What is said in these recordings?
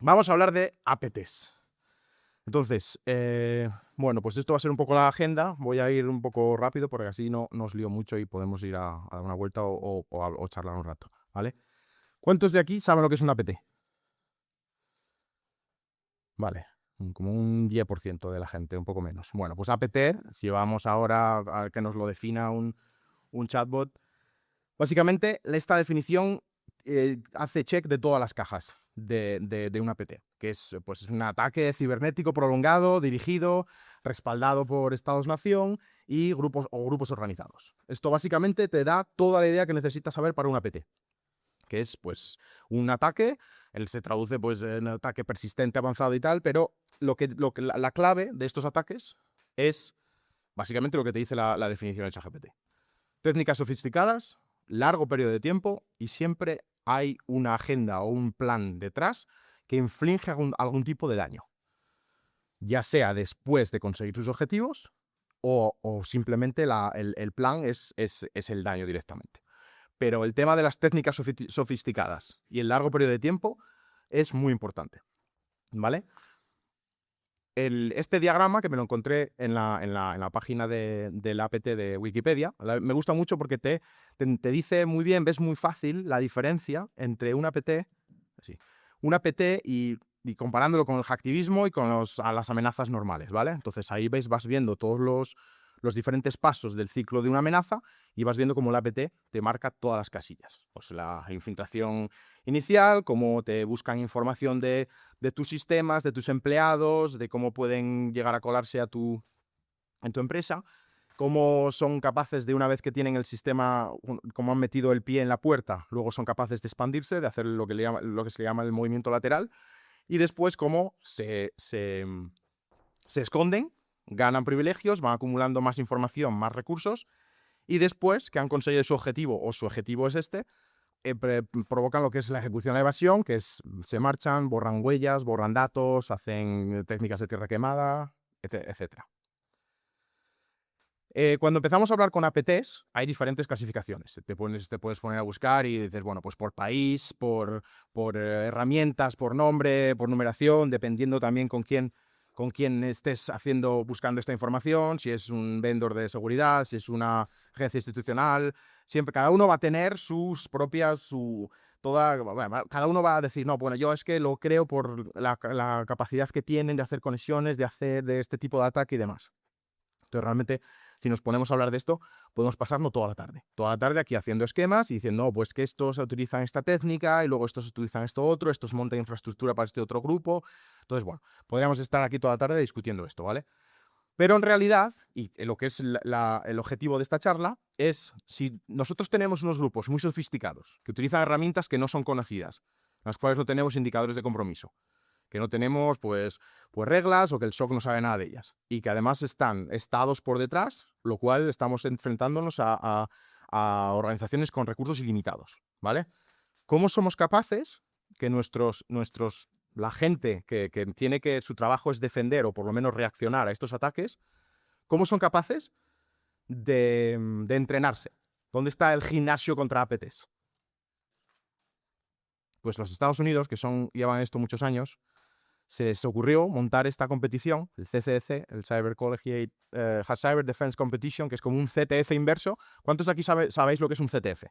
Vamos a hablar de APTs. Entonces, bueno, pues esto va a ser un poco la agenda. Voy a ir un poco rápido porque así no nos lío mucho y podemos ir a dar una vuelta o charlar un rato, ¿vale? ¿Cuántos de aquí saben lo que es un APT? Vale, como un 10% de la gente, un poco menos. Bueno, pues APT, si vamos ahora a que nos lo defina un chatbot, básicamente esta definición hace check de todas las cajas de un APT, que es pues, un ataque cibernético prolongado, dirigido, respaldado por Estados-nación y grupos organizados. Esto básicamente te da toda la idea que necesitas saber para un APT, que es pues un ataque, él se traduce pues en ataque persistente, avanzado y tal, pero la clave de estos ataques es básicamente lo que te dice la definición de ChatGPT. Técnicas sofisticadas, largo periodo de tiempo y siempre hay una agenda o un plan detrás que inflige algún tipo de daño. Ya sea después de conseguir tus objetivos o simplemente el plan es el daño directamente. Pero el tema de las técnicas sofisticadas y el largo periodo de tiempo es muy importante, ¿vale? Este diagrama, que me lo encontré en la página del APT de Wikipedia, me gusta mucho porque te dice muy bien, ves muy fácil la diferencia entre un APT, así, un APT y comparándolo con el hacktivismo y con las amenazas normales, ¿vale? Entonces ahí vas viendo todos los diferentes pasos del ciclo de una amenaza y vas viendo cómo el APT te marca todas las casillas. Pues la infiltración inicial, cómo te buscan información de tus sistemas, de tus empleados, de cómo pueden llegar a colarse en tu empresa, cómo son capaces de, una vez que tienen el sistema, cómo han metido el pie en la puerta, luego son capaces de expandirse, de hacer lo que se le llama el movimiento lateral, y después cómo se esconden, ganan privilegios, van acumulando más información, más recursos, y después que han conseguido su objetivo, o su objetivo es este, provocan lo que es la ejecución de evasión, que es se marchan, borran huellas, borran datos, hacen técnicas de tierra quemada, etcétera. Cuando empezamos a hablar con APTs, hay diferentes clasificaciones. Te puedes poner a buscar y dices, bueno, pues por país, por herramientas, por nombre, por numeración, dependiendo también con quién estés buscando esta información, si es un vendor de seguridad, si es una agencia institucional. Siempre, cada uno va a tener sus propias, bueno, cada uno va a decir, no, bueno, yo es que lo creo por la capacidad que tienen de hacer conexiones, de hacer de este tipo de ataque y demás. Entonces, realmente, si nos ponemos a hablar de esto, podemos pasarnos toda la tarde aquí haciendo esquemas y diciendo, no, pues que estos utilizan esta técnica y luego estos utilizan esto otro, estos montan infraestructura para este otro grupo. Entonces, bueno, podríamos estar aquí toda la tarde discutiendo esto, ¿vale? Pero en realidad, y lo que es el objetivo de esta charla, es si nosotros tenemos unos grupos muy sofisticados que utilizan herramientas que no son conocidas, las cuales no tenemos indicadores de compromiso, que no tenemos pues reglas o que el SOC no sabe nada de ellas y que además están estados por detrás, lo cual estamos enfrentándonos a organizaciones con recursos ilimitados, ¿vale? ¿Cómo somos capaces que la gente que tiene que su trabajo es defender o por lo menos reaccionar a estos ataques, cómo son capaces de entrenarse? ¿Dónde está el gimnasio contra APTs? Pues los Estados Unidos, que llevan esto muchos años, se les ocurrió montar esta competición, el CCDC, el Cyber Collegiate Cyber Defense Competition, que es como un CTF inverso. ¿Cuántos de aquí sabéis lo que es un CTF?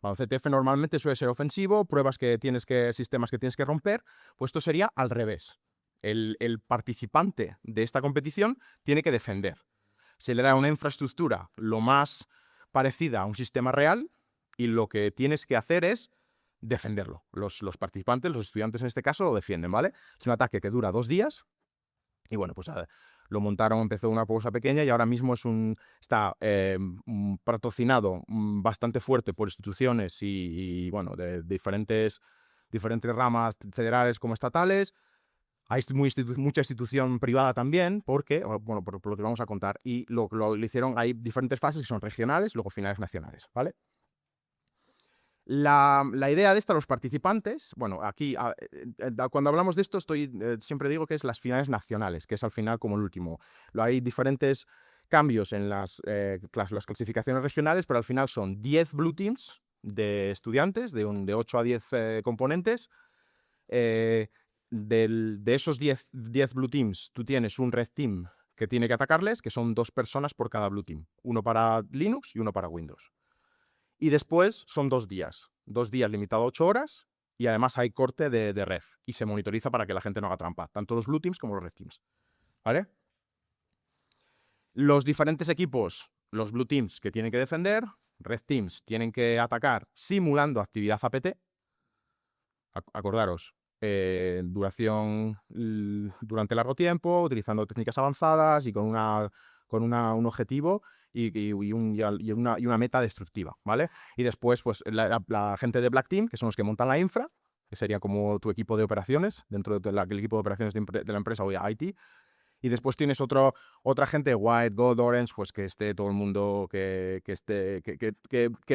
Bueno, CTF normalmente suele ser ofensivo, sistemas que tienes que romper, pues esto sería al revés. El participante de esta competición tiene que defender. Se le da una infraestructura lo más parecida a un sistema real y lo que tienes que hacer es defenderlo. Los participantes, los estudiantes en este caso, lo defienden, ¿vale? Es un ataque que dura 2 días y bueno, pues lo montaron, empezó una cosa pequeña y ahora mismo está patrocinado bastante fuerte por instituciones y bueno, de diferentes ramas federales como estatales. Hay mucha institución privada también, porque, bueno, por lo que vamos a contar, y lo hicieron, hay diferentes fases que son regionales, luego finales nacionales, ¿vale? La idea de esta, los participantes, bueno, aquí, cuando hablamos de esto, siempre digo que es las finales nacionales, que es al final como el último. Hay diferentes cambios en las clasificaciones regionales, pero al final son 10 blue teams de estudiantes, de 8 a 10 componentes, de esos 10 Blue Teams, tú tienes un Red Team que tiene que atacarles, que son 2 personas por cada Blue Team. Uno para Linux y uno para Windows. Y después son 2 días. 2 días limitado a 8 horas. Y además hay corte de red. Y se monitoriza para que la gente no haga trampa. Tanto los Blue Teams como los Red Teams. ¿Vale? Los diferentes equipos, los Blue Teams que tienen que defender, Red Teams tienen que atacar simulando actividad APT. Acordaros, duración durante largo tiempo, utilizando técnicas avanzadas y con un objetivo y una meta destructiva, ¿vale? Y después, pues, la gente de Black Team, que son los que montan la infra, que sería como tu equipo de operaciones, dentro del equipo de operaciones de la empresa o IT. Y después tienes otra gente, White, Gold, Orange, pues que esté todo el mundo, que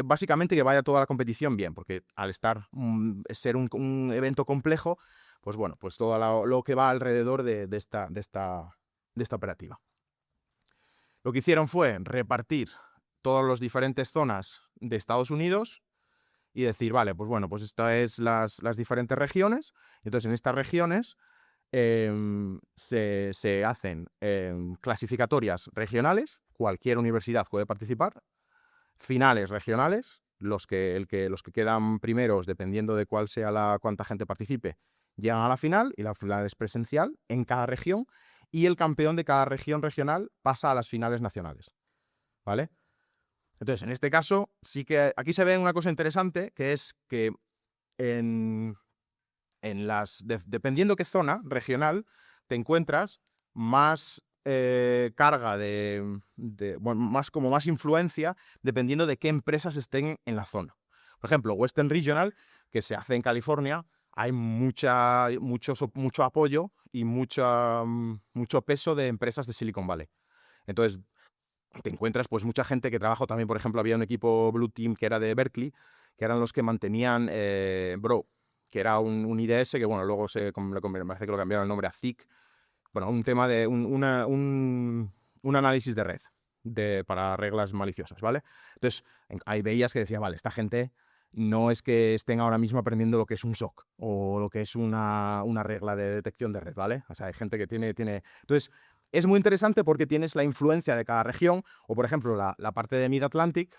básicamente que vaya toda la competición bien, porque al ser un evento complejo, pues bueno, pues todo lo que va alrededor de esta operativa. Lo que hicieron fue repartir todas las diferentes zonas de Estados Unidos y decir, vale, pues bueno, pues estas es las diferentes regiones. Entonces, en estas regiones se hacen clasificatorias regionales, cualquier universidad puede participar, finales regionales, los que quedan primeros, dependiendo de cuánta gente participe, llegan a la final, y la final es presencial en cada región, y el campeón de cada región regional pasa a las finales nacionales, ¿vale? Entonces, en este caso, sí que aquí se ve una cosa interesante, que es que dependiendo qué zona regional te encuentras, más carga más influencia, dependiendo de qué empresas estén en la zona. Por ejemplo, Western Regional, que se hace en California, hay mucho apoyo y mucho peso de empresas de Silicon Valley. Entonces, te encuentras pues mucha gente que trabaja también. Por ejemplo, había un equipo Blue Team que era de Berkeley, que eran los que mantenían Bro, que era un IDS que, bueno, luego me parece que lo cambiaron el nombre a ZIC. Bueno, un tema de un análisis de red para reglas maliciosas, ¿vale? Entonces, ahí veías que decía, vale, esta gente no es que estén ahora mismo aprendiendo lo que es un SOC o lo que es una regla de detección de red, ¿vale? O sea, hay gente que tiene... Entonces, es muy interesante porque tienes la influencia de cada región, o por ejemplo, la parte de Mid-Atlantic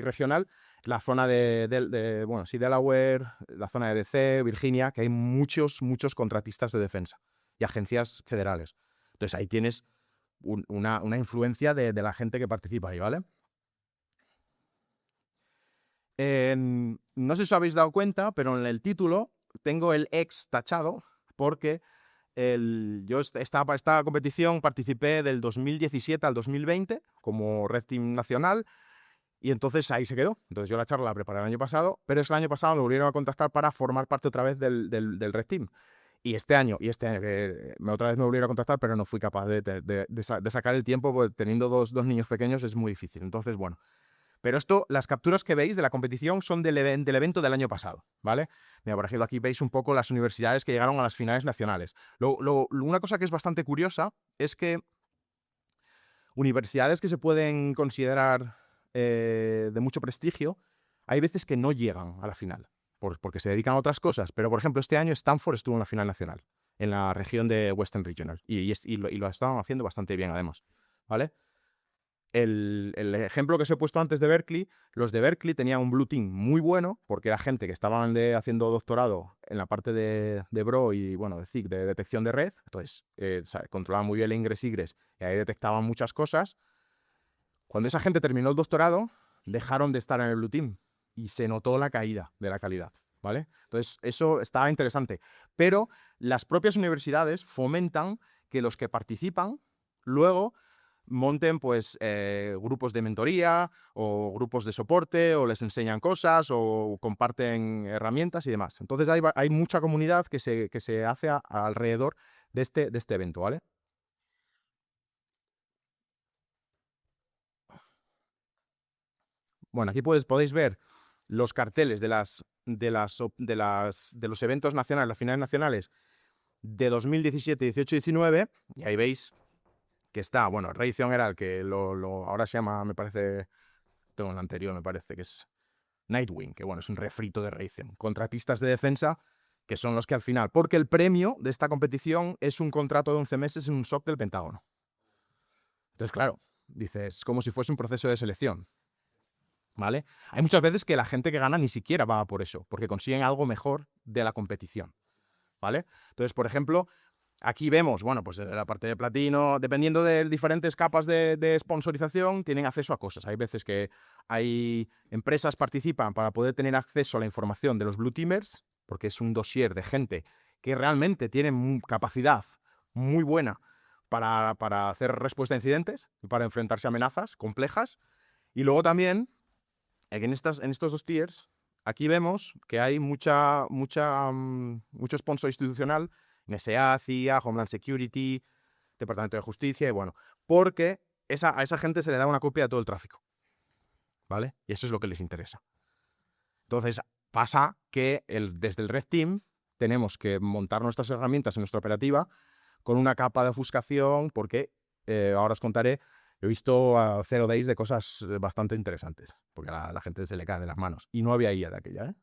regional, la zona bueno, sí, Delaware, la zona de DC, Virginia, que hay muchos contratistas de defensa y agencias federales. Entonces ahí tienes una influencia de la gente que participa ahí, ¿vale? No sé si os habéis dado cuenta, pero en el título tengo el ex tachado porque yo esta competición participé del 2017 al 2020 como Red Team nacional, y entonces ahí se quedó. Entonces yo la charla la preparé el año pasado, pero es que el año pasado me volvieron a contactar para formar parte otra vez del Red Team. Y este año que otra vez me volvieron a contactar, pero no fui capaz de sacar el tiempo, porque teniendo dos niños pequeños es muy difícil. Entonces, bueno. Pero las capturas que veis de la competición son del evento del año pasado, ¿vale? Mira, por ejemplo, aquí veis un poco las universidades que llegaron a las finales nacionales. Una cosa que es bastante curiosa es que universidades que se pueden considerar de mucho prestigio, hay veces que no llegan a la final, porque se dedican a otras cosas. Pero, por ejemplo, este año Stanford estuvo en la final nacional, en la región de Western Regional, y lo estaban haciendo bastante bien, además, ¿vale? El ejemplo que os he puesto antes de Berkeley, los de Berkeley tenían un Blue Team muy bueno, porque era gente que estaban haciendo doctorado en la parte de Bro y, bueno, de CIC, de detección de red. Entonces, controlaban muy bien el ingres-igres y ahí detectaban muchas cosas. Cuando esa gente terminó el doctorado, dejaron de estar en el Blue Team y se notó la caída de la calidad, ¿vale? Entonces, eso estaba interesante. Pero las propias universidades fomentan que los que participan luego monten pues grupos de mentoría o grupos de soporte, o les enseñan cosas o comparten herramientas y demás. Entonces hay mucha comunidad que se hace alrededor de este evento, ¿vale? Bueno, aquí podéis ver los carteles de los eventos nacionales, las finales nacionales de 2017, 18 y 19, y ahí veis que está, bueno, Raytheon era el que ahora se llama, me parece, tengo el anterior, me parece que es Nightwing, que bueno, es un refrito de Raytheon. Contratistas de defensa que son los que al final, porque el premio de esta competición es un contrato de 11 meses en un SOC del Pentágono. Entonces, claro, dices, como si fuese un proceso de selección, ¿vale? Hay muchas veces que la gente que gana ni siquiera va por eso, porque consiguen algo mejor de la competición, ¿vale? Entonces, por ejemplo, aquí vemos, bueno, pues la parte de platino, dependiendo de diferentes capas de sponsorización, tienen acceso a cosas. Hay veces que hay empresas participan para poder tener acceso a la información de los Blue Teamers, porque es un dossier de gente que realmente tiene capacidad muy buena para hacer respuesta a incidentes y para enfrentarse a amenazas complejas. Y luego también, en estos dos tiers, aquí vemos que hay mucho sponsor institucional, NSA, CIA, Homeland Security, Departamento de Justicia, y bueno, porque a esa gente se le da una copia de todo el tráfico, ¿vale? Y eso es lo que les interesa. Entonces, pasa que desde el Red Team tenemos que montar nuestras herramientas en nuestra operativa con una capa de ofuscación, porque ahora os contaré, he visto a 0 Days de cosas bastante interesantes, porque a la gente se le cae de las manos. Y no había IA de aquella, ¿eh?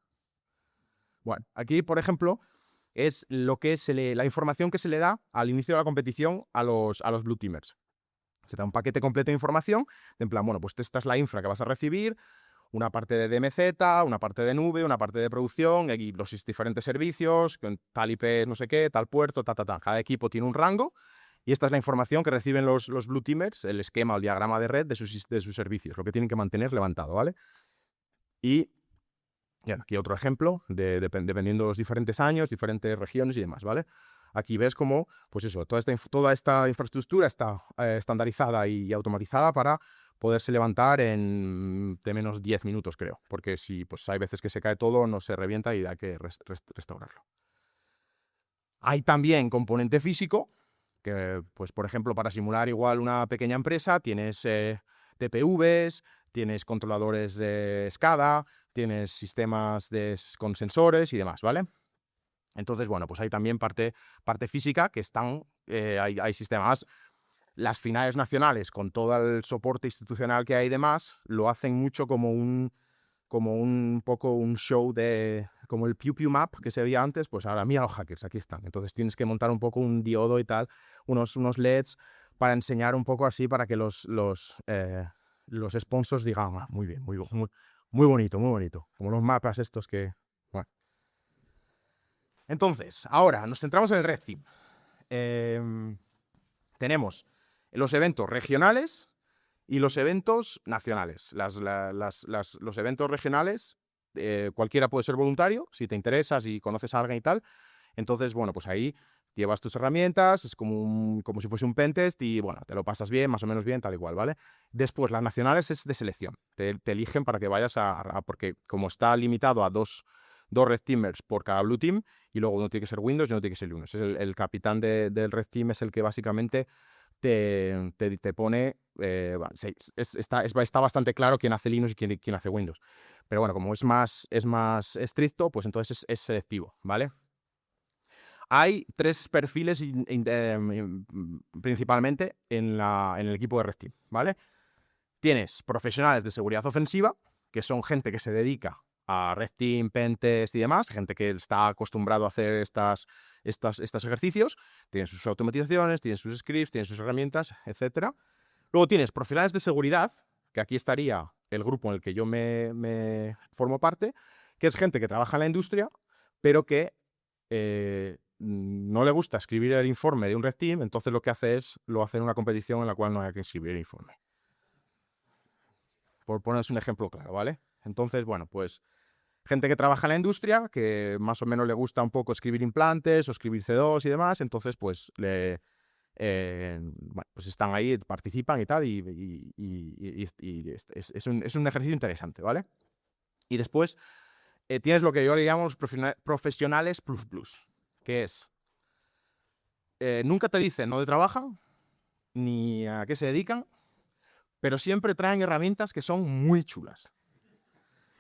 Bueno, aquí, por ejemplo, es la información que se le da al inicio de la competición a los Blue Teamers. Se da un paquete completo de información, en plan, bueno, pues esta es la infra que vas a recibir, una parte de DMZ, una parte de nube, una parte de producción, y los diferentes servicios, con tal IP, no sé qué, tal puerto, Cada equipo tiene un rango, y esta es la información que reciben los Blue Teamers, el esquema o el diagrama de red de sus servicios, lo que tienen que mantener levantado, ¿vale? Y bueno, aquí otro ejemplo, dependiendo de los diferentes años, diferentes regiones y demás, ¿vale? Aquí ves cómo, pues eso, toda esta infraestructura está estandarizada y automatizada para poderse levantar en de menos 10 minutos, creo. Porque si pues hay veces que se cae todo, no se revienta y hay que restaurarlo. Hay también componente físico, que, pues, por ejemplo, para simular igual una pequeña empresa, tienes TPVs, tienes controladores de SCADA, tienes sistemas con sensores y demás, ¿vale? Entonces, bueno, pues hay también parte física que hay sistemas. Las finales nacionales, con todo el soporte institucional que hay y demás, lo hacen mucho como un poco un show como el Pew Pew Map que se veía antes, pues ahora mira los hackers, aquí están. Entonces tienes que montar un poco un diodo y tal, unos LEDs para enseñar un poco así para que los sponsors digan, muy bien, muy bonito, muy bonito. Como los mapas estos que... Bueno. Entonces, ahora nos centramos en el Red Team. Tenemos los eventos regionales y los eventos nacionales. Los eventos regionales, cualquiera puede ser voluntario, si te interesa, si conoces a alguien y tal. Entonces, bueno, pues ahí llevas tus herramientas, es como si fuese un pentest y, bueno, te lo pasas bien, más o menos bien, tal y cual, ¿vale? Después, las nacionales es de selección. Te eligen para que vayas porque como está limitado a dos Red Teamers por cada Blue Team, y luego uno tiene que ser Windows y uno tiene que ser Linux. El capitán del Red Team es el que básicamente te pone... está bastante claro quién hace Linux y quién hace Windows. Pero bueno, como es más estricto, pues entonces es selectivo, ¿vale? Hay 3 perfiles principalmente en el equipo de Red Team, ¿vale? Tienes profesionales de seguridad ofensiva, que son gente que se dedica a Red Team, Pentest y demás, gente que está acostumbrado a hacer estos ejercicios, tienen sus automatizaciones, tienen sus scripts, tienen sus herramientas, etc. Luego tienes profesionales de seguridad, que aquí estaría el grupo en el que yo me formo parte, que es gente que trabaja en la industria, pero que no le gusta escribir el informe de un Red Team, entonces lo que lo hace en una competición en la cual no hay que escribir el informe. Por poneros un ejemplo claro, ¿vale? Entonces, bueno, pues gente que trabaja en la industria, que más o menos le gusta un poco escribir implantes o escribir C2 y demás, entonces pues pues están ahí, participan y tal, y es un ejercicio interesante, ¿vale? Y después tienes lo que yo le llamo los profesionales plus, que es, nunca te dicen dónde trabajan, ni a qué se dedican, pero siempre traen herramientas que son muy chulas.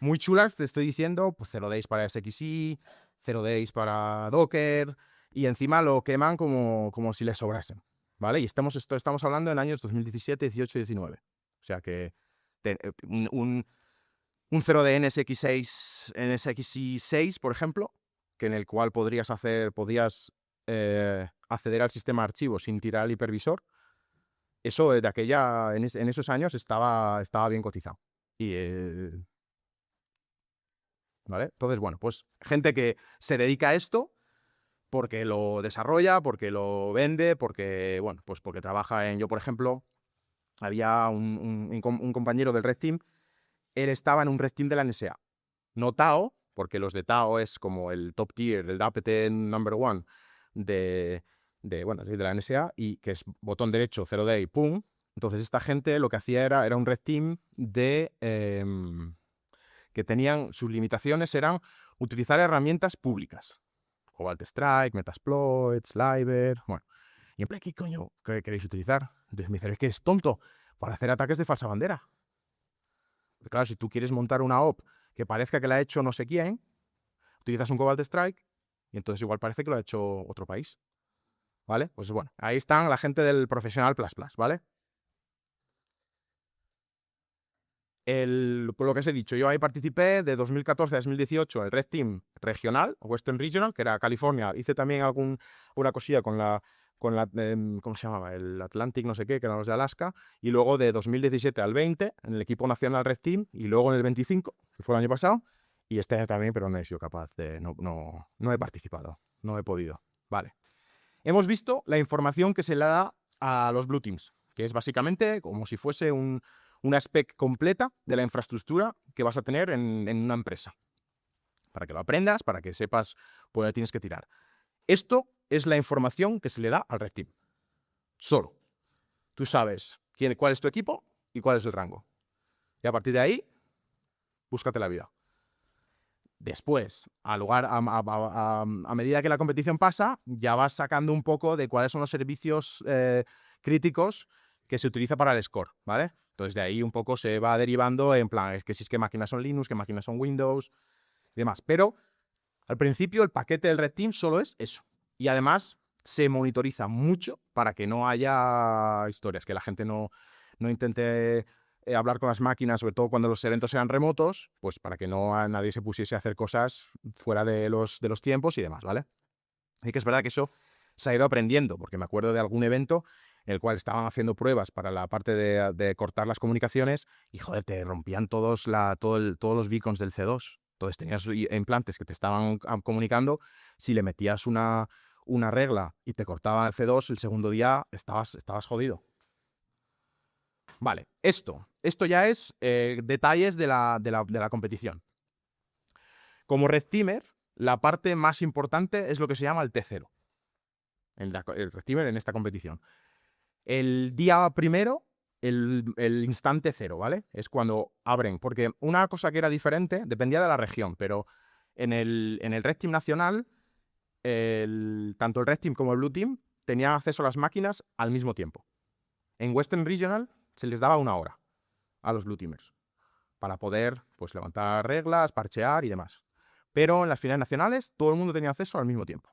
Muy chulas, te estoy diciendo, pues 0 Days para SXI, 0 Days para Docker, y encima lo queman como si les sobrasen, ¿vale? Y estamos hablando en años 2017, 18 y 19. O sea que un 0D NSXi6, por ejemplo, que en el cual podías acceder al sistema de archivos sin tirar el hipervisor, eso de aquella, en esos años estaba bien cotizado. Y, ¿vale? Entonces, bueno, pues gente que se dedica a esto porque lo desarrolla, porque lo vende, porque, bueno, pues porque trabaja en... Yo, por ejemplo, había un compañero del Red Team, él estaba en un Red Team de la NSA. No Tao, porque los de Tao es como el top tier, el APT number one bueno, de la NSA, y que es botón derecho, 0D y pum. Entonces esta gente lo que hacía era un Red Team que tenían, sus limitaciones eran utilizar herramientas públicas. Cobalt Strike, Metasploit, Sliver, bueno. Y en plan, ¿qué coño queréis utilizar? Entonces me dice, es que es tonto, para hacer ataques de falsa bandera. Porque claro, si tú quieres montar una OP que parezca que la ha hecho no sé quién, utilizas un Cobalt Strike y entonces igual parece que lo ha hecho otro país. ¿Vale? Pues bueno, ahí están la gente del Professional++, ¿vale? Por lo que os he dicho, yo ahí participé de 2014 a 2018 el Red Team regional, Western Regional, que era California. Hice también una cosilla con ¿cómo se llamaba? El Atlantic no sé qué, que eran los de Alaska. Y luego de 2017 al 20 en el equipo nacional Red Team. Y luego en el 25, que fue el año pasado. Y este año también, pero no he sido capaz de... No he participado, no he podido. Vale. Hemos visto la información que se le da a los Blue Teams, que es básicamente como si fuese una spec completa de la infraestructura que vas a tener en una empresa. Para que lo aprendas, para que sepas por dónde tienes que tirar. Esto es la información que se le da al Red Team. Solo. Tú sabes cuál es tu equipo y cuál es el rango. Y a partir de ahí, búscate la vida. Después, a medida que la competición pasa, ya vas sacando un poco de cuáles son los servicios críticos que se utiliza para el score, ¿vale? Entonces de ahí un poco se va derivando en plan, es que si es que máquinas son Linux, que máquinas son Windows y demás. Pero al principio el paquete del Red Team solo es eso. Y además se monitoriza mucho para que no haya historias, que la gente no intente hablar con las máquinas, sobre todo cuando los eventos eran remotos, pues para que nadie se pusiese a hacer cosas fuera de los tiempos y demás, ¿vale? Así que es verdad que eso se ha ido aprendiendo, porque me acuerdo de algún evento en el cual estaban haciendo pruebas para la parte de cortar las comunicaciones y, joder, te rompían todos los beacons del C2. Entonces tenías implantes que te estaban comunicando, si le metías una regla y te cortaba el C2, el segundo día estabas jodido. Vale, esto ya es detalles de la competición. Como Red Teamer, la parte más importante es lo que se llama el T0. El Red Teamer en esta competición. El día primero, el instante cero, ¿vale? Es cuando abren. Porque una cosa que era diferente, dependía de la región, pero en el Red Team nacional, tanto el Red Team como el Blue Team tenían acceso a las máquinas al mismo tiempo. En Western Regional se les daba 1 hora a los Blue Teamers para poder pues, levantar reglas, parchear y demás. Pero en las finales nacionales todo el mundo tenía acceso al mismo tiempo.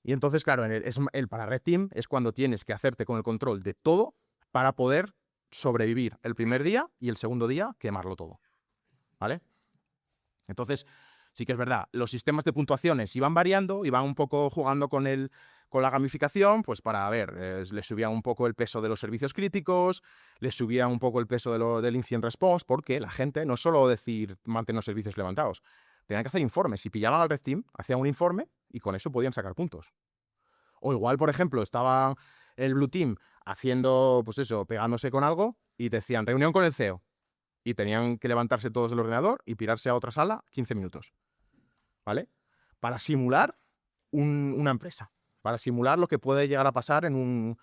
Y entonces, claro, para Red Team es cuando tienes que hacerte con el control de todo para poder sobrevivir el primer día y el segundo día quemarlo todo. ¿Vale? Entonces, sí que es verdad, los sistemas de puntuaciones iban variando, iban un poco jugando con la gamificación, pues para ver, les subían un poco el peso de los servicios críticos, les subían un poco el peso del incident response, porque la gente no solo decir mantener los servicios levantados, tenían que hacer informes. Si pillaban al Red Team, hacían un informe y con eso podían sacar puntos. O igual, por ejemplo, estaba el Blue Team haciendo, pues eso, pegándose con algo y decían reunión con el CEO. Y tenían que levantarse todos del ordenador y pirarse a otra sala 15 minutos. ¿Vale? Para simular una empresa. Para simular lo que puede llegar a pasar en un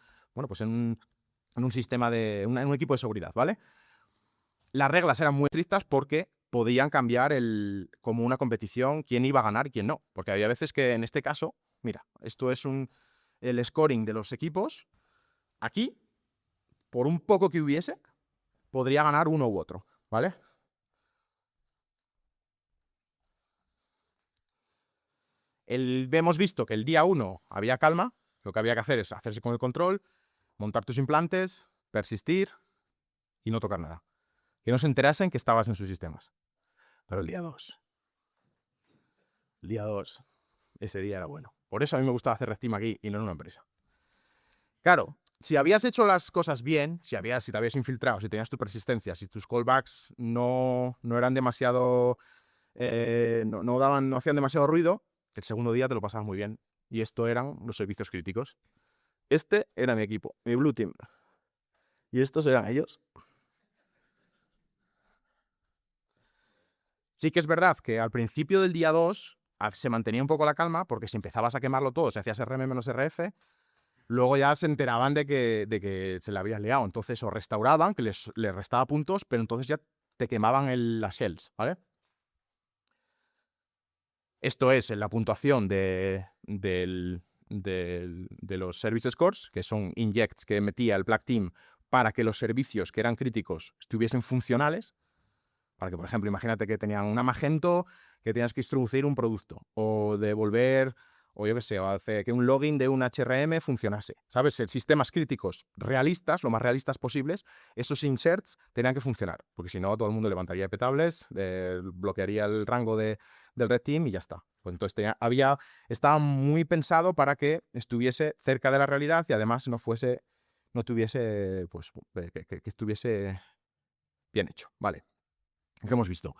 sistema en un equipo de seguridad, ¿vale? Las reglas eran muy estrictas porque podían cambiar como una competición quién iba a ganar y quién no. Porque había veces que en este caso, mira, esto es el scoring de los equipos. Aquí, por un poco que hubiese, podría ganar uno u otro, ¿vale? Hemos visto que el día 1 había calma, lo que había que hacer es hacerse con el control, montar tus implantes, persistir y no tocar nada. Que no se enterasen que estabas en sus sistemas. Pero el día 2 El día 2, ese día era bueno. Por eso a mí me gustaba hacer Red Team aquí y no en una empresa. Claro, si habías hecho las cosas bien, si te habías infiltrado, si tenías tu persistencia, si tus callbacks no eran demasiado... no hacían demasiado ruido, el segundo día te lo pasabas muy bien. Y esto eran los servicios críticos. Este era mi equipo, mi Blue Team. Y estos eran ellos. Sí que es verdad que al principio del día 2 se mantenía un poco la calma, porque si empezabas a quemarlo todo, si hacías RM menos RF, luego ya se enteraban de que se le habías liado. Entonces, o restauraban, que les restaba puntos, pero entonces ya te quemaban las shells, ¿vale? Esto es la puntuación de los service scores, que son injects que metía el Black Team para que los servicios que eran críticos estuviesen funcionales. Para que, por ejemplo, imagínate que tenían una Magento que tenías que introducir un producto o devolver, o yo qué sé, o hacer que un login de un HRM funcionase. ¿Sabes? Sistemas críticos realistas, lo más realistas posibles, esos inserts tenían que funcionar, porque si no, todo el mundo levantaría petables, bloquearía el rango del Red Team y ya está. Pues entonces estaba muy pensado para que estuviese cerca de la realidad y además no tuviese, pues, que estuviese bien hecho. Vale. ¿Qué hemos visto?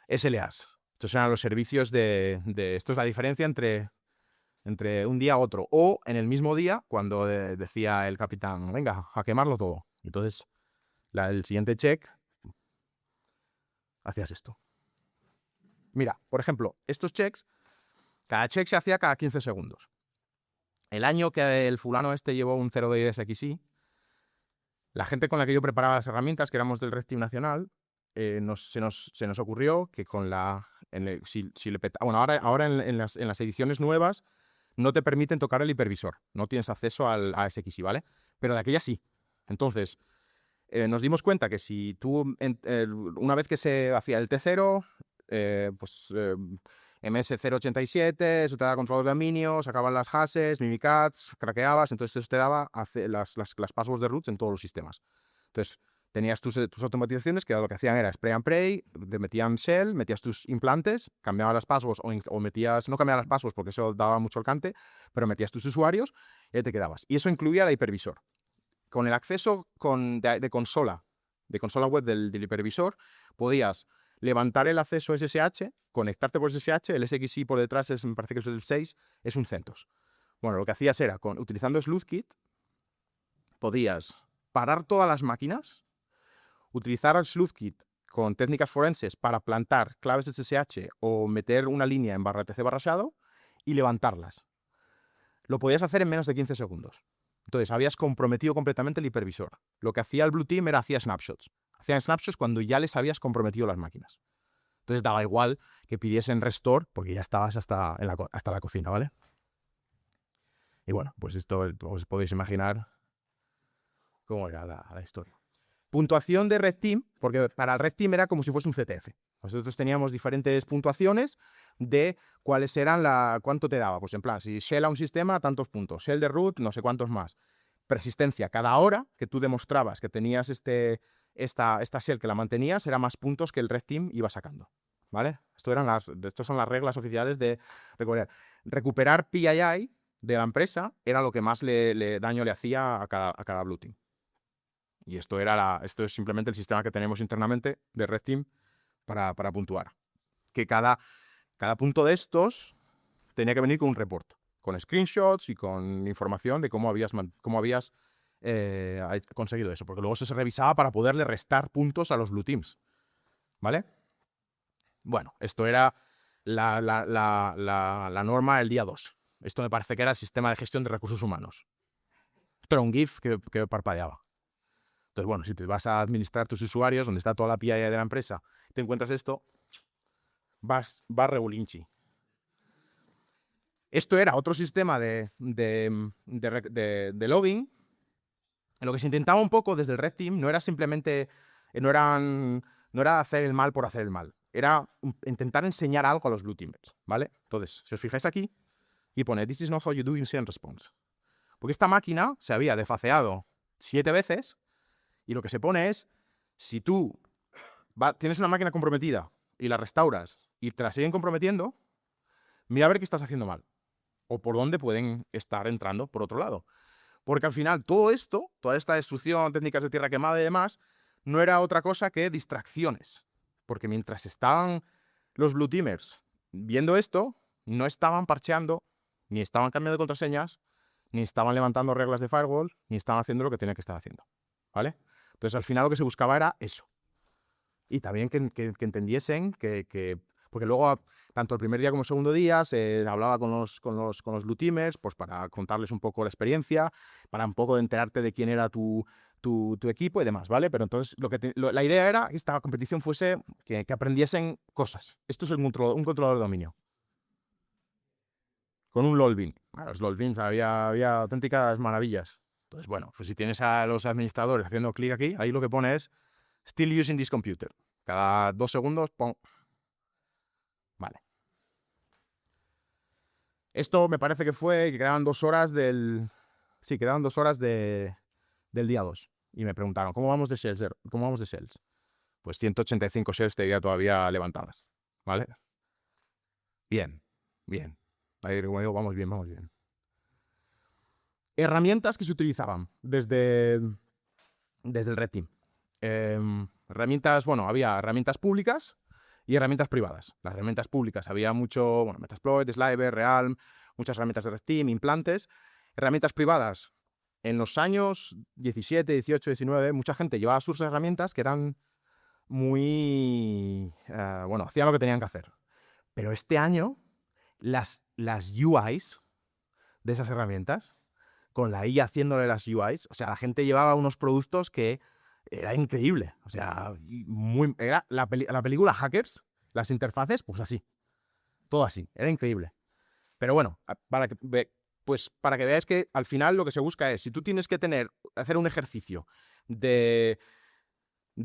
SLAs. Estos eran los servicios esto es la diferencia entre un día a otro. O en el mismo día, cuando decía el capitán, venga, a quemarlo todo. Entonces, el siguiente check, hacías esto. Mira, por ejemplo, estos checks, cada check se hacía cada 15 segundos. El año que el fulano este llevó un 0 de ISXi, la gente con la que yo preparaba las herramientas, que éramos del Red Team Nacional, se nos ocurrió que con bueno, ahora en las ediciones nuevas no te permiten tocar el hipervisor, no tienes acceso al ASXi, ¿vale? Pero de aquella sí. Entonces, nos dimos cuenta que si tú, una vez que se hacía el T0, MS087, eso te daba control de dominio, sacaban las hashes, mimikatz, craqueabas, entonces eso te daba las passwords de roots en todos los sistemas. Entonces, tenías tus automatizaciones que lo que hacían era spray and pray, te metían shell, metías tus implantes, cambiabas las passwords o metías, no cambiabas las passwords porque eso daba mucho alcance, pero metías tus usuarios y ahí te quedabas. Y eso incluía el hipervisor. Con el acceso de consola web del hipervisor, podías levantar el acceso SSH, conectarte por SSH, el SXI por detrás me parece que es el 6, es un CentOS. Bueno, lo que hacías era, utilizando SleuthKit, podías parar todas las máquinas, utilizar el SleuthKit con técnicas forenses para plantar claves SSH o meter una línea en /etc/shadow y levantarlas. Lo podías hacer en menos de 15 segundos. Entonces, habías comprometido completamente el hipervisor. Lo que hacía el Blue Team era hacía snapshots. Hacían snapshots cuando ya les habías comprometido las máquinas. Entonces, daba igual que pidiesen restore porque ya estabas hasta la cocina, ¿vale? Y bueno, pues esto os podéis imaginar cómo era la historia. Puntuación de Red Team, porque para el Red Team era como si fuese un CTF. Nosotros teníamos diferentes puntuaciones de cuáles eran cuánto te daba. Pues en plan, si shell a un sistema, tantos puntos. Shell de root, no sé cuántos más. Persistencia. Cada hora que tú demostrabas que tenías esta shell que la mantenías, era más puntos que el Red Team iba sacando. ¿Vale? Estas son las reglas oficiales de recuperar PII de la empresa, era lo que más daño le hacía a cada Blue Team. Y esto es simplemente el sistema que tenemos internamente de Red Team para puntuar. Que cada punto de estos tenía que venir con un report, con screenshots y con información de cómo habías conseguido eso, porque luego se revisaba para poderle restar puntos a los Blue Teams. ¿Vale? Bueno, esto era la norma del día 2. Esto me parece que era el sistema de gestión de recursos humanos. Esto era un GIF que parpadeaba. Entonces, bueno, si te vas a administrar tus usuarios, donde está toda la PII de la empresa, te encuentras esto, vas regulinchi. Esto era otro sistema de login. Lo que se intentaba un poco desde el Red Team no era simplemente, no era hacer el mal por hacer el mal. Era intentar enseñar algo a los Blue Teamers, ¿vale? Entonces, si os fijáis aquí, y pone, this is not how you do incident response. Porque esta máquina se había defaceado 7 veces. Y lo que se pone es, si tú tienes una máquina comprometida y la restauras y te la siguen comprometiendo, mira a ver qué estás haciendo mal o por dónde pueden estar entrando por otro lado. Porque al final todo esto, toda esta destrucción, técnicas de tierra quemada y demás, no era otra cosa que distracciones. Porque mientras estaban los blue teamers viendo esto, no estaban parcheando, ni estaban cambiando de contraseñas, ni estaban levantando reglas de firewall, ni estaban haciendo lo que tenían que estar haciendo. ¿Vale? Entonces al final lo que se buscaba era eso. Y también que entendiesen que porque luego, tanto el primer día como el segundo día, se hablaba con los blue teamers, pues para contarles un poco la experiencia, para un poco de enterarte de quién era tu equipo y demás, ¿vale? Pero entonces la idea era que esta competición fuese que aprendiesen cosas. Esto es un controlador de dominio. Con un LOLbean. Los LOLbeans había auténticas maravillas. Entonces, bueno, pues si tienes a los administradores haciendo clic aquí, ahí lo que pone es Still using this computer. Cada 2 segundos, ¡pum! Vale. Esto me parece que quedaban 2 horas del... Sí, quedaban 2 horas del día 2. Y me preguntaron, ¿cómo vamos de sales? ¿Cómo vamos de sales? Pues 185 sales te diría todavía levantadas. ¿Vale? Bien, bien. Ahí, como digo, vamos bien, vamos bien. Herramientas que se utilizaban desde el Red Team. Herramientas, bueno, había herramientas públicas y herramientas privadas. Las herramientas públicas había mucho, bueno, Metasploit, Sliver, Realm, muchas herramientas de Red Team, implantes. Herramientas privadas, en los años 17, 18, 19, mucha gente llevaba sus herramientas que eran muy... bueno, hacían lo que tenían que hacer. Pero este año, las UIs de esas herramientas, con la IA haciéndole las UIs, o sea, la gente llevaba unos productos que era increíble. O sea, era la película Hackers, las interfaces, pues así. Todo así. Era increíble. Pero bueno, para que veáis que al final lo que se busca es, si tú tienes que hacer un ejercicio de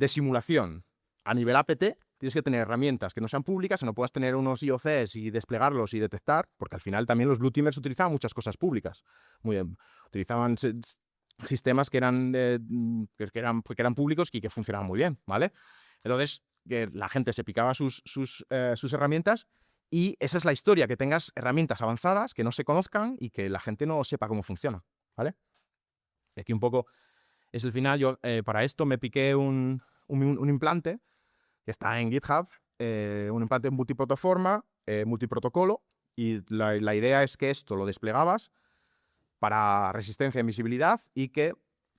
simulación a nivel APT, tienes que tener herramientas que no sean públicas, que no puedas tener unos IOCs y desplegarlos y detectar, porque al final también los blue teamers utilizaban muchas cosas públicas. Muy bien. Utilizaban sistemas que eran públicos y que funcionaban muy bien, ¿vale? Entonces, que la gente se picaba sus herramientas y esa es la historia, que tengas herramientas avanzadas que no se conozcan y que la gente no sepa cómo funciona, ¿vale? Y aquí un poco es el final. Yo para esto me piqué un implante que está en GitHub, un implante multiplataforma, multiprotocolo, y la idea es que esto lo desplegabas para resistencia y visibilidad y que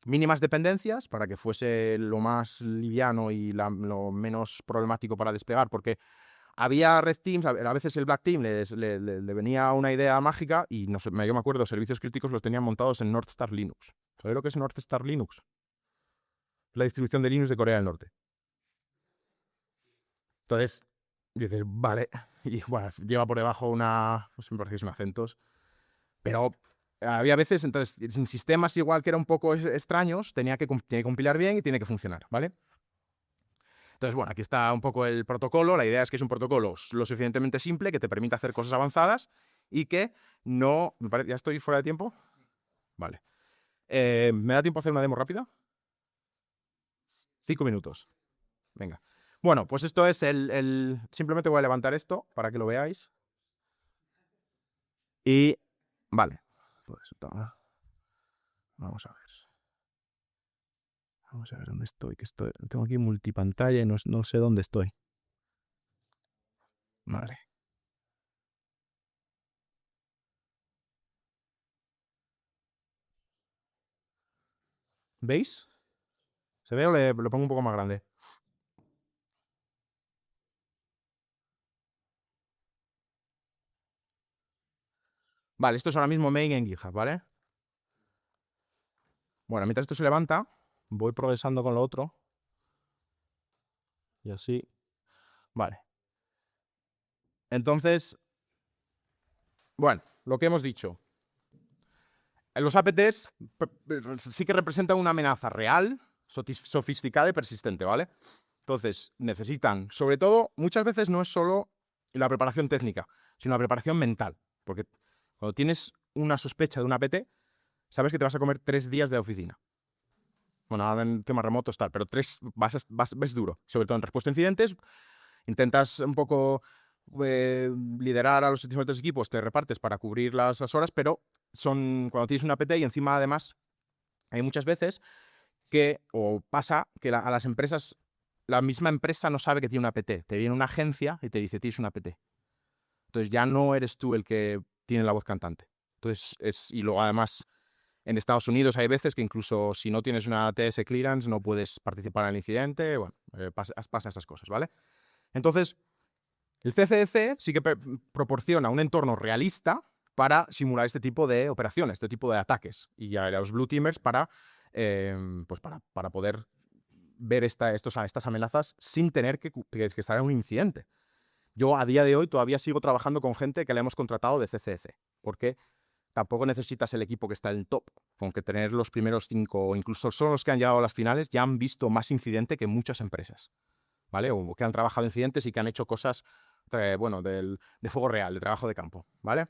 mínimas dependencias para que fuese lo más liviano y lo menos problemático para desplegar, porque había Red Teams, a veces el Black Team le venía una idea mágica y no sé, yo me acuerdo, servicios críticos los tenían montados en North Star Linux. ¿Sabéis lo que es North Star Linux? La distribución de Linux de Corea del Norte. Entonces, dices, vale, y bueno, lleva por debajo no sé, me parece que son acentos, pero había veces, entonces, en sistemas igual que eran un poco extraños, tiene que compilar bien y tiene que funcionar, ¿vale? Entonces, bueno, aquí está un poco el protocolo. La idea es que es un protocolo lo suficientemente simple que te permite hacer cosas avanzadas y que no... ¿Ya estoy fuera de tiempo? Vale. ¿Me da tiempo a hacer una demo rápida? 5 minutos. Venga. Bueno, pues esto es simplemente voy a levantar esto para que lo veáis. Y... Vale. Pues, vamos a ver. Vamos a ver dónde estoy. Tengo aquí multipantalla y no sé dónde estoy. Vale. ¿Veis? ¿Se ve o lo pongo un poco más grande? Vale, esto es ahora mismo main en GitHub, ¿vale? Bueno, mientras esto se levanta, voy progresando con lo otro. Y así. Vale. Entonces, bueno, lo que hemos dicho. Los APTs sí que representan una amenaza real, sofisticada y persistente, ¿vale? Entonces, necesitan, sobre todo, muchas veces no es solo la preparación técnica, sino la preparación mental. Porque cuando tienes una sospecha de un APT, sabes que te vas a comer 3 días de oficina. Bueno, ahora en temas remotos tal, pero 3 ves duro. Sobre todo en respuesta a incidentes, intentas un poco liderar a los diferentes equipos, te repartes para cubrir las horas, pero cuando tienes una PT y encima además hay muchas veces o pasa que a las empresas, la misma empresa no sabe que tiene una PT. Te viene una agencia y te dice, tienes una PT. Entonces ya no eres tú el que tiene la voz cantante. Entonces y luego además en Estados Unidos hay veces que incluso si no tienes una TS clearance no puedes participar en el incidente. Bueno, pasa esas cosas, ¿vale? Entonces, el CCDC sí que proporciona un entorno realista para simular este tipo de operaciones, este tipo de ataques. Y a los Blue Teamers pues para poder ver estas amenazas sin tener que estar en un incidente. Yo a día de hoy todavía sigo trabajando con gente que le hemos contratado de CCDC, porque tampoco necesitas el equipo que está en el top. Con que tener los primeros 5 o incluso solo los que han llegado a las finales ya han visto más incidente que muchas empresas, ¿vale? O que han trabajado incidentes y que han hecho cosas, bueno, de fuego real, de trabajo de campo, ¿vale?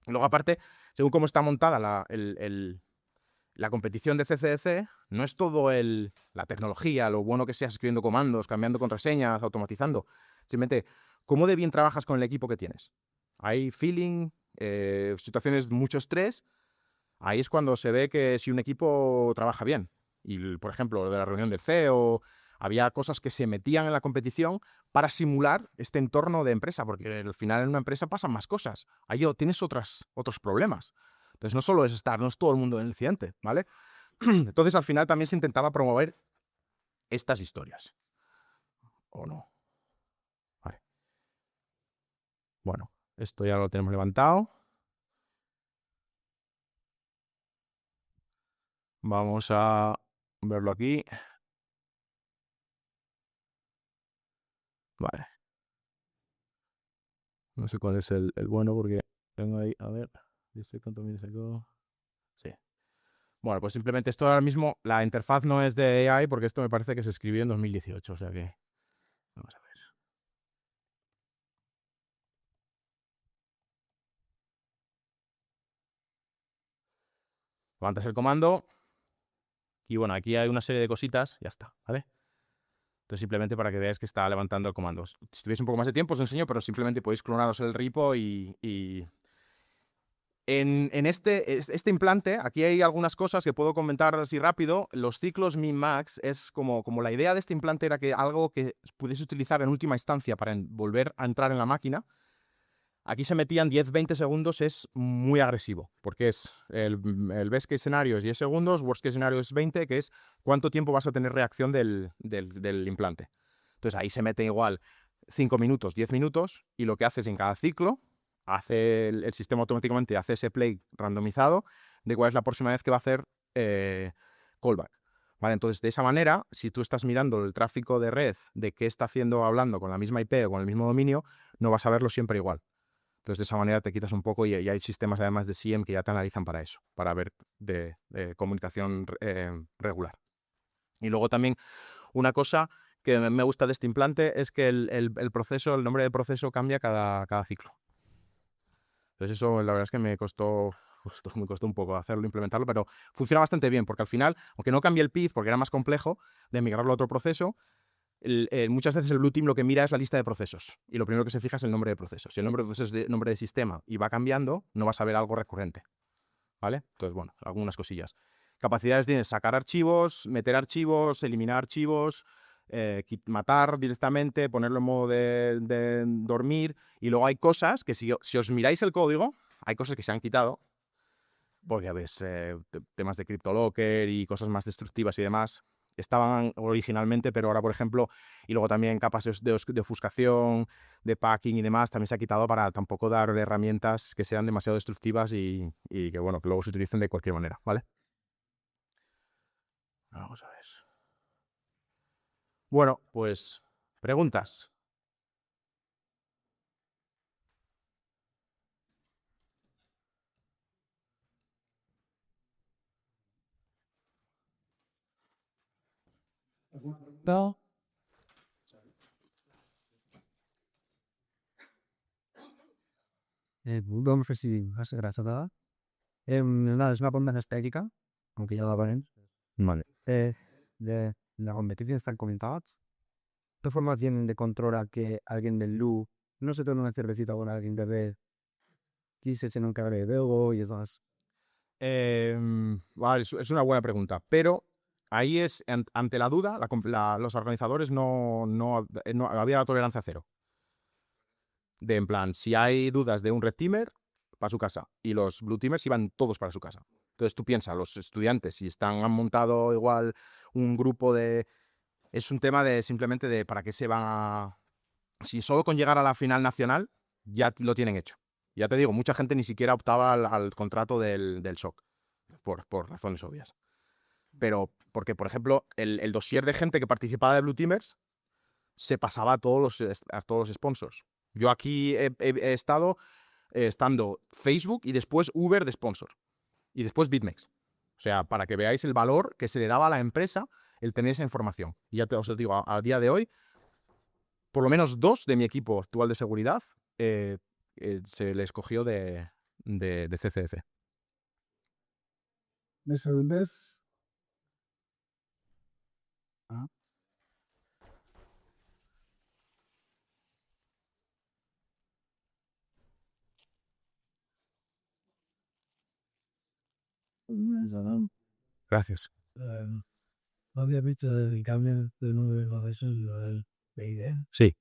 Y luego aparte, según cómo está montada la competición de CCDC, no es todo la tecnología, lo bueno que seas escribiendo comandos, cambiando contraseñas, automatizando. Simplemente, cómo de bien trabajas con el equipo que tienes. Hay feeling, situaciones de mucho estrés. Ahí es cuando se ve que si un equipo trabaja bien. Y, por ejemplo, de la reunión del CEO, había cosas que se metían en la competición para simular este entorno de empresa, porque al final en una empresa pasan más cosas. Ahí tienes otros problemas. Entonces no solo no es todo el mundo en el incidente, ¿vale? Entonces al final también se intentaba promover estas historias. ¿O no? Vale. Bueno, esto ya lo tenemos levantado. Vamos a verlo aquí. Vale. No sé cuál es el bueno porque tengo ahí, a ver, dice cuánto milisegundos. Sí. Bueno, pues simplemente esto ahora mismo, la interfaz no es de AI porque esto me parece que se escribió en 2018, o sea que vamos a ver. Levantas el comando y bueno, aquí hay una serie de cositas, ya está, ¿vale? Entonces simplemente para que veáis que está levantando el comando. Si tuviese un poco más de tiempo os enseño, pero simplemente podéis clonaros el repo y en este implante, aquí hay algunas cosas que puedo comentar así rápido. Los ciclos min-max es como la idea de este implante era que algo que pudiese utilizar en última instancia para volver a entrar en la máquina. Aquí se metían 10-20 segundos, es muy agresivo, porque es el best case scenario es 10 segundos, worst case scenario es 20, que es cuánto tiempo vas a tener reacción del implante. Entonces ahí se mete igual 5 minutos, 10 minutos, y lo que haces en cada ciclo, hace el sistema automáticamente hace ese play randomizado de cuál es la próxima vez que va a hacer callback. ¿Vale? Entonces, de esa manera, si tú estás mirando el tráfico de red de qué está haciendo hablando con la misma IP o con el mismo dominio, no vas a verlo siempre igual. Entonces, de esa manera te quitas un poco y hay sistemas además de SIEM que ya te analizan para eso, para ver de comunicación regular. Y luego también una cosa que me gusta de este implante es que el proceso, el nombre del proceso cambia cada ciclo. Entonces eso la verdad es que me costó un poco hacerlo, implementarlo, pero funciona bastante bien porque al final, aunque no cambie el PID porque era más complejo de migrarlo a otro proceso, muchas veces el Blue Team lo que mira es la lista de procesos y lo primero que se fija es el nombre de procesos. Si el nombre de procesos es nombre de sistema y va cambiando, no vas a ver algo recurrente, ¿vale? Entonces, bueno, algunas cosillas. Capacidades tienes sacar archivos, meter archivos, eliminar archivos, matar directamente, ponerlo en modo de dormir, y luego hay cosas que si os miráis el código, hay cosas que se han quitado, porque ya ves, temas de CryptoLocker y cosas más destructivas y demás, estaban originalmente, pero ahora, por ejemplo, y luego también capas de ofuscación, de packing y demás, también se ha quitado para tampoco dar herramientas que sean demasiado destructivas y que, bueno, que luego se utilicen de cualquier manera, ¿vale? Vamos a ver. Bueno, pues, preguntas. No. Vamos a ver si gracias nada. Nada, es una bomba estética, aunque ya la ponen. Vale. De la competición están comentadas. ¿Qué forma tienen de controlar que alguien del LU no se toma una cervecita con alguien que ve y se tiene un cabre de algo y es más. Vale, es una buena pregunta, pero ahí es, ante la duda, los organizadores no había la tolerancia cero. De en plan, si hay dudas de un red teamer, para su casa. Y los blue teamers iban todos para su casa. Entonces tú piensas, los estudiantes, si han montado igual un grupo de... Es un tema de simplemente de para qué se van a... Si solo con llegar a la final nacional ya lo tienen hecho. Ya te digo, mucha gente ni siquiera optaba al contrato del SOC, por razones obvias. Pero porque, por ejemplo, el dossier de gente que participaba de Blue Teamers se pasaba a todos los sponsors. Yo aquí he estado estando Facebook y después Uber de sponsor. Y después BitMEX. O sea, para que veáis el valor que se le daba a la empresa el tener esa información. Y ya os digo, a día de hoy, por lo menos 2 de mi equipo actual de seguridad se le escogió de CCC. ¿Me preguntas? Ah. Gracias. Obviamente el cambio de nuevo del PID. Sí.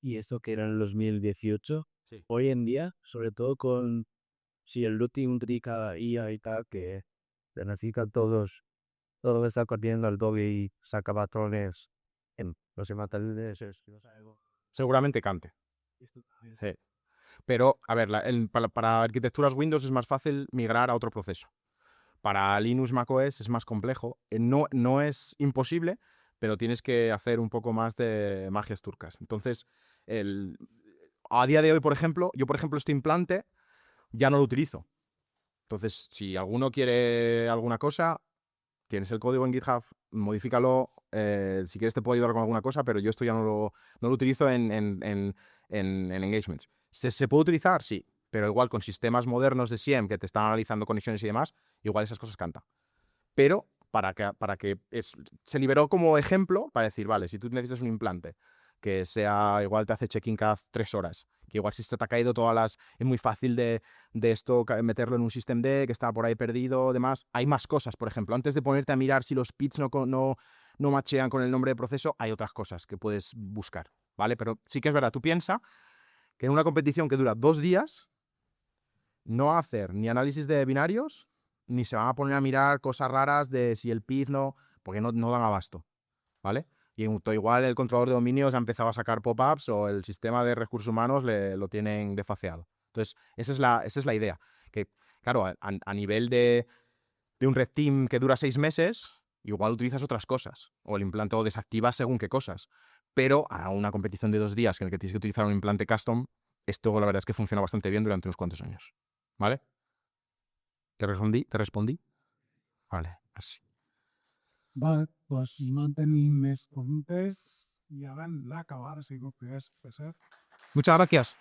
Y esto que era en el 2018, Sí. hoy en día, sobre todo con si el looting implica IA y tal, que se necesitan todos, todo está corriendo al doble y saca patrones en los materiales. Seguramente cante. Sí. Pero, a ver, para arquitecturas Windows es más fácil migrar a otro proceso. Para Linux macOS es más complejo. No es imposible, pero tienes que hacer un poco más de magias turcas. Entonces, a día de hoy, por ejemplo, yo, este implante ya no lo utilizo. Entonces, si alguno quiere alguna cosa, tienes el código en GitHub, modifícalo. Si quieres te puedo ayudar con alguna cosa, pero yo esto ya no lo utilizo en engagements. ¿Se puede utilizar? Sí, pero igual con sistemas modernos de SIEM que te están analizando conexiones y demás, igual esas cosas cantan. Pero se liberó como ejemplo para decir, vale, si tú necesitas un implante que sea, igual te hace check-in cada 3 horas, que igual si se te ha caído es muy fácil de esto meterlo en un systemd que está por ahí perdido, demás. Hay más cosas, por ejemplo, antes de ponerte a mirar si los pits no machean con el nombre de proceso, hay otras cosas que puedes buscar, ¿vale? Pero sí que es verdad, tú piensas que en una competición que dura 2 días, no va a hacer ni análisis de binarios, ni se van a poner a mirar cosas raras de si el PID porque no dan abasto, ¿vale? Y igual el controlador de dominios ha empezado a sacar pop-ups o el sistema de recursos humanos lo tienen desfaseado. Entonces, esa es la idea. Que, claro, a nivel de un red team que dura 6 meses, igual utilizas otras cosas. O el implante o desactivas según qué cosas. Pero a una competición de 2 días en el que tienes que utilizar un implante custom, esto la verdad es que funciona bastante bien durante unos cuantos años. ¿Vale? ¿Te respondí? Vale, así. Vale, pues si no tenim més preguntes, i ara l'acabar, si no pogués passar. Muchas gracias.